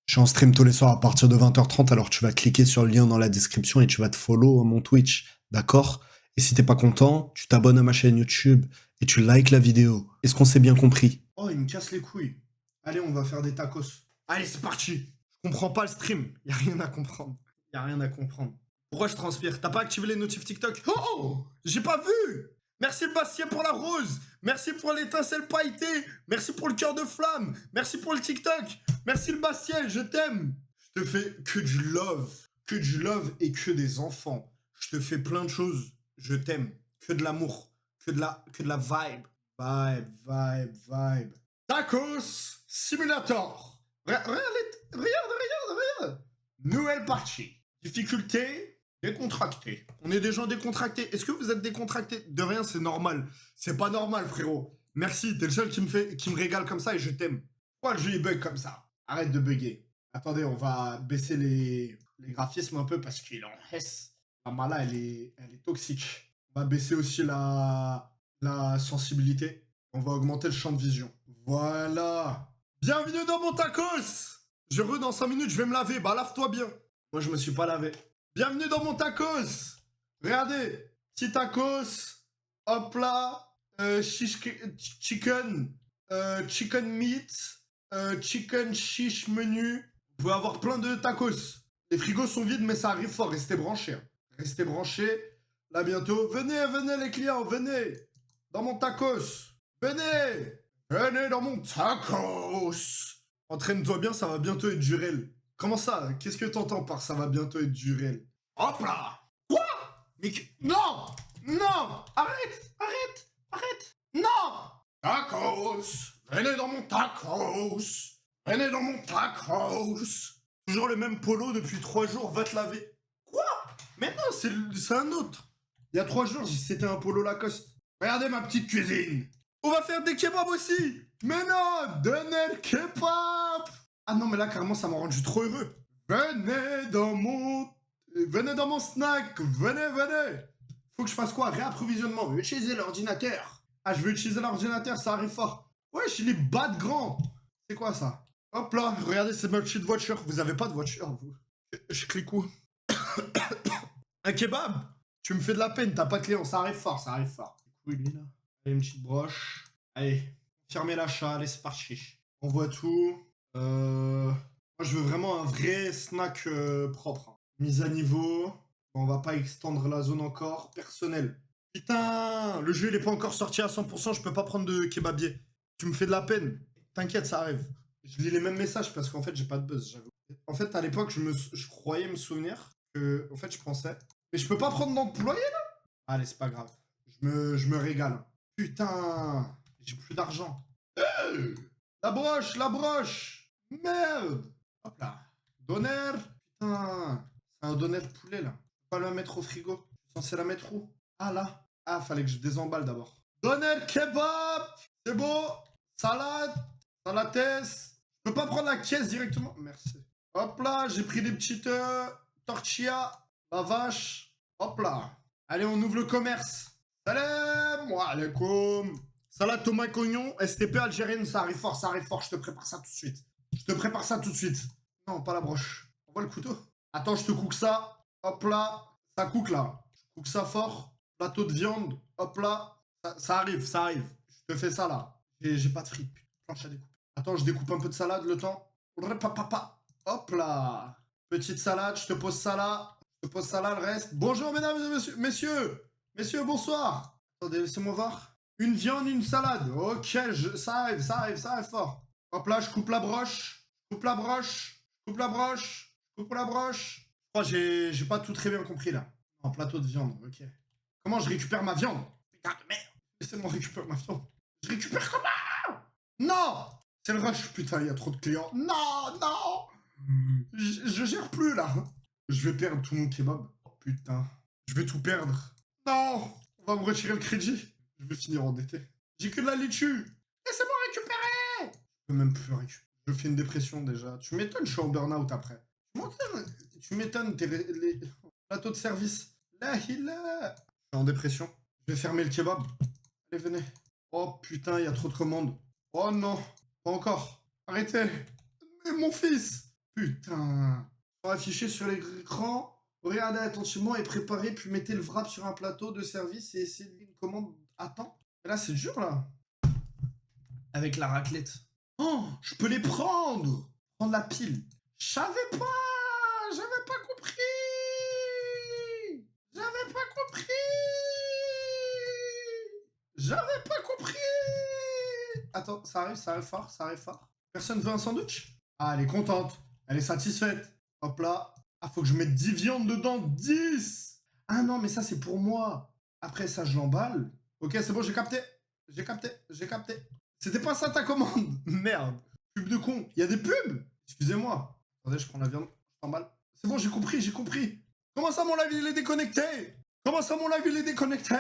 Je suis en stream tous les soirs à partir de 20h30, alors tu vas cliquer sur le lien dans la description et tu vas te follow mon Twitch, d'accord? Et si t'es pas content, tu t'abonnes à ma chaîne YouTube et tu likes la vidéo. Est-ce qu'on s'est bien compris? Oh, il me casse les couilles. Allez, on va faire des tacos. Allez, c'est parti. Je comprends pas le stream. Y a rien à comprendre. Y a rien à comprendre. Pourquoi je transpire? T'as pas activé les notifs TikTok? Oh! J'ai pas vu! Merci le Bastien pour la rose! Merci pour l'étincelle pailletée! Merci pour le cœur de flamme! Merci pour le TikTok! Merci le Bastien, je t'aime! Je te fais que du love. Que du love et que des enfants. Je te fais plein de choses. Je t'aime. Que de l'amour. Que de la vibe. Vibe. Tacos Simulator! Regarde! Nouvelle partie. Difficulté décontractée. On est des gens décontractés. Est-ce que vous êtes décontractés? De rien, c'est normal. C'est pas normal, frérot. Merci, t'es le seul qui me régale comme ça et je t'aime. Pourquoi le jeu il bug comme ça? Arrête de bugger. Attendez, on va baisser les graphismes un peu parce qu'il est en hess. La mala, elle est toxique. On va baisser aussi la sensibilité. On va augmenter le champ de vision. Voilà. Bienvenue dans mon tacos. Dans 5 minutes, je vais me laver. Bah, lave-toi bien. Moi, je me suis pas lavé. Bienvenue dans mon tacos. Regardez. Petit tacos. Hop là. Chicken. Chicken meat. Chicken shish menu. Vous pouvez avoir plein de tacos. Les frigos sont vides, mais ça arrive fort. Restez branchés. Restez branchés. Là, bientôt. Venez, les clients. Venez. Dans mon tacos. Venez dans mon tacos. Entraîne-toi bien, ça va bientôt être du réel. Comment ça? Qu'est-ce que t'entends par ça va bientôt être du réel? Hop là! Quoi? Mais non! Non! Arrête! Non! Tacos! Venez dans mon tacos! Venez dans mon tacos! Toujours le même polo depuis 3 jours, va te laver. Quoi? Mais non, c'est un autre. Il y a 3 jours, c'était un polo Lacoste. Regardez ma petite cuisine. On va faire des kebabs aussi. Mais non, donnez le kebab. Ah non, mais là, carrément, ça m'a rendu trop heureux. Venez dans mon snack. Venez. Faut que je fasse quoi? Réapprovisionnement. Utiliser l'ordinateur. Ah, je veux utiliser l'ordinateur, ça arrive fort. Wesh, il est bas de grand. C'est quoi ça? Hop là, regardez, c'est ma petite voiture. Vous avez pas de voiture, vous? Je clique où? Un kebab? Tu me fais de la peine, t'as pas de client. Ça arrive fort. Du coup, il est là. Allez, une petite broche. Allez, fermez l'achat, allez, c'est parti. On voit tout. Moi, je veux vraiment un vrai snack propre. Mise à niveau. Bon, on va pas extendre la zone encore. Personnel. Putain, le jeu, il est pas encore sorti à 100%, je peux pas prendre de kebabier. Tu me fais de la peine. T'inquiète, ça arrive. Je lis les mêmes messages parce qu'en fait, j'ai pas de buzz, j'avoue. En fait, à l'époque, je croyais me souvenir que, en fait, je pensais. Mais je peux pas prendre d'employé, là? Allez, c'est pas grave. Je me régale. Putain, j'ai plus d'argent. La broche. Merde. Hop là. Donner. Putain. C'est un donner de poulet, là. Faut pas la mettre au frigo. Je suis censé la mettre où? Ah, là. Ah, fallait que je désemballe d'abord. Donner kebab. C'est beau. Salade. Salatesse. Je peux pas prendre la caisse directement? Merci. Hop là, j'ai pris des petites tortillas. La vache. Hop là. Allez, on ouvre le commerce. Salam alaikum. Salade tomate oignon, STP algérienne, ça arrive fort. Je te prépare ça tout de suite. Non, pas la broche. On voit le couteau. Attends, je te cook ça. Hop là. Ça cook là. Je cook ça fort. Plateau de viande. Hop là. Ça arrive. Je te fais ça là. J'ai pas de frites. Putain, planche à découper. Attends, je découpe un peu de salade le temps. Hop là. Petite salade, je te pose ça là. Le reste. Bonjour mesdames et messieurs. Messieurs, bonsoir. Attendez, laissez-moi voir. Une viande, une salade. Ok, ça arrive fort. Hop là, je coupe la broche. Je crois que j'ai pas tout très bien compris là. Un plateau de viande, ok. Comment je récupère ma viande? Putain de merde. Laissez-moi récupérer ma viande. Je récupère comment? Non. C'est le rush, putain, il y a trop de clients. Non. Je gère plus là. Je vais perdre tout mon kebab. Oh, putain. Je vais tout perdre. Non. On va me retirer le crédit. Je vais finir endetté. J'ai que de la laitue. Laissez-moi récupérer. Je peux même plus récupérer. Je fais une dépression déjà. Tu m'étonnes, je suis en burn-out après. Tu m'étonnes, les plateaux de service. Là, je suis en dépression. Je vais fermer le kebab. Allez, venez. Oh putain, il y a trop de commandes. Oh non. Pas encore. Arrêtez. Mais mon fils. Putain. Affiché sur l'écran. Regardez attentivement et préparez, puis mettez le wrap sur un plateau de service et essayez de une commande à temps. Et là, c'est dur, là. Avec la raclette. Oh, je peux les prendre. Prendre la pile. Je savais pas. J'avais pas compris. J'avais pas compris. J'avais pas compris. Attends, ça arrive fort, ça arrive fort. Personne veut un sandwich? Ah, elle est contente. Elle est satisfaite. Hop là. Ah, faut que je mette 10 viandes dedans. 10. Ah non, mais ça, c'est pour moi. Après ça, je l'emballe. Ok, c'est bon, j'ai capté. J'ai capté, j'ai capté. C'était pas ça ta commande. Merde. Pub de con. Il y a des pubs. Excusez-moi. Attendez, je prends la viande. Je t'emballe. C'est bon, j'ai compris, j'ai compris. Comment ça, mon live, il est déconnecté? Comment ça, mon live, il est déconnecté?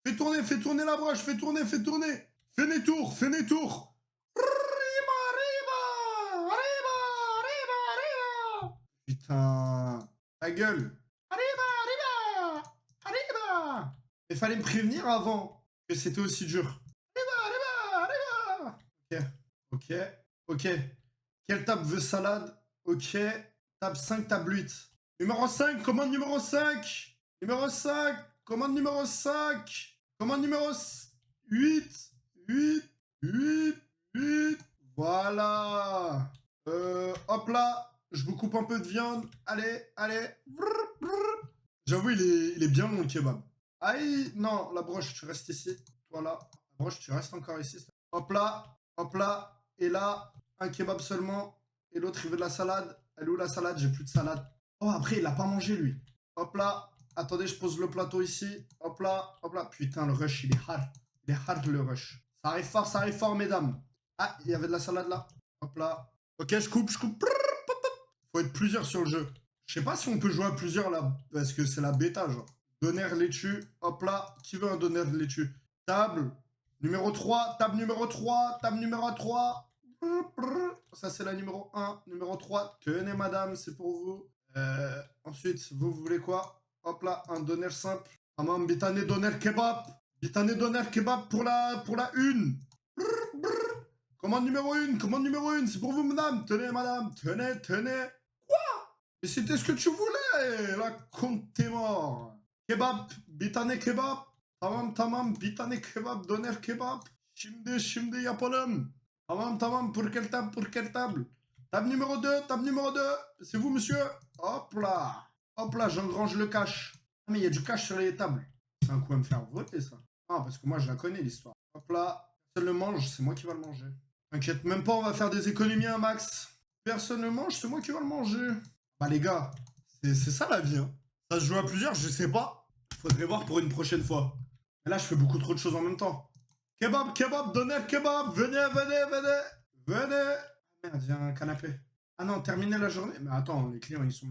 Fais tourner la broche. Fais tourner. Fais les tours. Putain. Ta gueule. Arriba. Il fallait me prévenir avant que c'était aussi dur. Ok. Quelle table veut salade? Ok. Table 5, table 8. Numéro 5, commande numéro 5. Numéro 5, commande numéro 5. Commande numéro 8. 8. Voilà. Hop là. Je vous coupe un peu de viande. Allez. J'avoue, il est bien long le kebab. Aïe, non, la broche, tu restes ici. Voilà. La broche, tu restes encore ici. Hop là. Et là, un kebab seulement. Et l'autre, il veut de la salade. Elle est où la salade? J'ai plus de salade. Oh, après, il l'a pas mangé, lui. Hop là. Attendez, je pose le plateau ici. Hop là. Putain, le rush, il est hard. Il est hard, le rush. Ça arrive fort, mesdames. Ah, il y avait de la salade là. Hop là. Ok, je coupe. Faut être plusieurs sur le jeu. Je sais pas si on peut jouer à plusieurs là. Parce que c'est la bêta, genre. Doner laitue. Hop là. Qui veut un doner de laitue? Table. Numéro 3. Table numéro 3. Ça, c'est la numéro 1. Numéro 3. Tenez, madame, c'est pour vous. Ensuite, vous voulez quoi? Hop là, un doner simple. Tamam, bir tane doner kebap. Bir tane doner kebap pour la une. Commande numéro 1. C'est pour vous, madame. Tenez, madame. Tenez. Quoi? Mais c'était ce que tu voulais. La compte t'es mort. Kebap. Bir tane kebap. Tamam. Bir tane kebap. Doner kebap. Şimdi yapalım. Tamam. Pour quelle table? Table numéro 2. C'est vous, monsieur? Hop là, j'engrange le cash. Ah, mais il y a du cash sur les tables. C'est un coup à me faire voter, ça. Ah, parce que moi, je la connais, l'histoire. Hop là, personne le mange, c'est moi qui va le manger. T'inquiète même pas, on va faire des économies, un max. Personne le mange, c'est moi qui va le manger. Bah, les gars, c'est ça la vie, hein. Ça se joue à plusieurs, je sais pas. Faudrait voir pour une prochaine fois. Mais là, je fais beaucoup trop de choses en même temps. Kebab, doner kebab, venez. Merde, il y a un canapé. Ah non, terminer la journée. Mais attends, les clients, ils sont...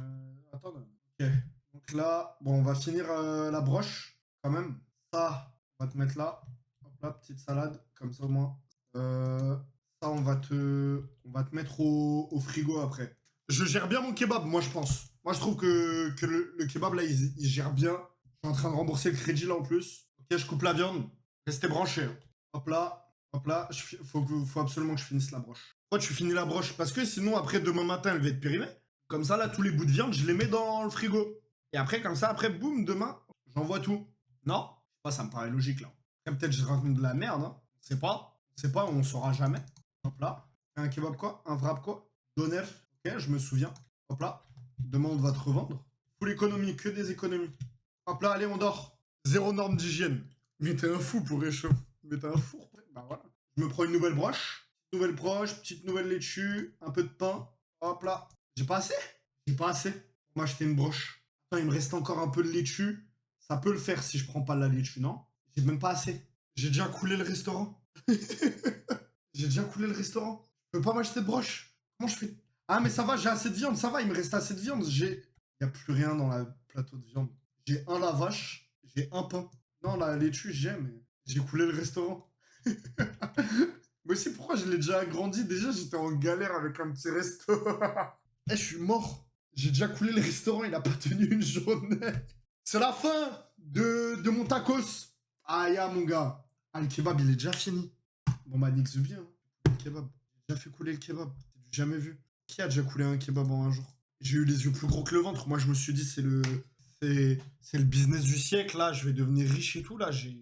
Attends. Ok. Donc là, bon, on va finir la broche, quand même. Ça, on va te mettre là. Hop là, petite salade, comme ça au moins. Ça, on va te mettre au frigo après. Je gère bien mon kebab, moi, je pense. Moi, je trouve que le kebab, là, il gère bien. Je suis en train de rembourser le crédit, là, en plus. Ok, je coupe la viande. Restez branchés. Hein. Hop là. Faut absolument que je finisse la broche. Pourquoi tu finis la broche? Parce que sinon, après, demain matin, elle va être périmée. Comme ça, là, tous les bouts de viande, je les mets dans le frigo. Et après, comme ça, boum, demain, j'envoie tout. Non? Je sais pas, ça me paraît logique, là. Après, peut-être je raconte de la merde, hein. On sait pas, on saura jamais. Hop là. Un kebab quoi? Un wrap quoi? Doner. Ok, je me souviens. Hop là. Demain, on va te revendre. Full économie, que des économies. Hop là, allez, on dort. Zéro norme d'hygiène. Mais t'es un fou pour réchauffer. Mais t'es un four. Bah voilà. Je me prends une nouvelle broche. Petite nouvelle laitue, un peu de pain. Hop là. J'ai pas assez pour m'acheter une broche. Attends, il me reste encore un peu de laitue. Ça peut le faire si je prends pas la laitue, non? J'ai même pas assez. J'ai déjà coulé le restaurant. Je peux pas m'acheter de broche. Comment je fais? Ah, mais ça va, j'ai assez de viande, ça va, il me reste assez de viande. Il y a plus rien dans le plateau de viande. J'ai un lavache, j'ai un pain. Non, la laitue, j'aime. J'ai coulé le restaurant. Mais c'est pourquoi je l'ai déjà agrandi. Déjà, j'étais en galère avec un petit resto. Je suis mort. J'ai déjà coulé le restaurant, il a pas tenu une journée. C'est la fin de mon tacos. Aïe, mon gars. Ah, le kebab, il est déjà fini. Bon, bah, nique bien. Hein. Le kebab. J'ai déjà fait couler le kebab. J'ai jamais vu. Qui a déjà coulé un kebab en un jour? J'ai eu les yeux plus gros que le ventre. Moi, je me suis dit, c'est le business du siècle, là. Je vais devenir riche et tout, là. J'ai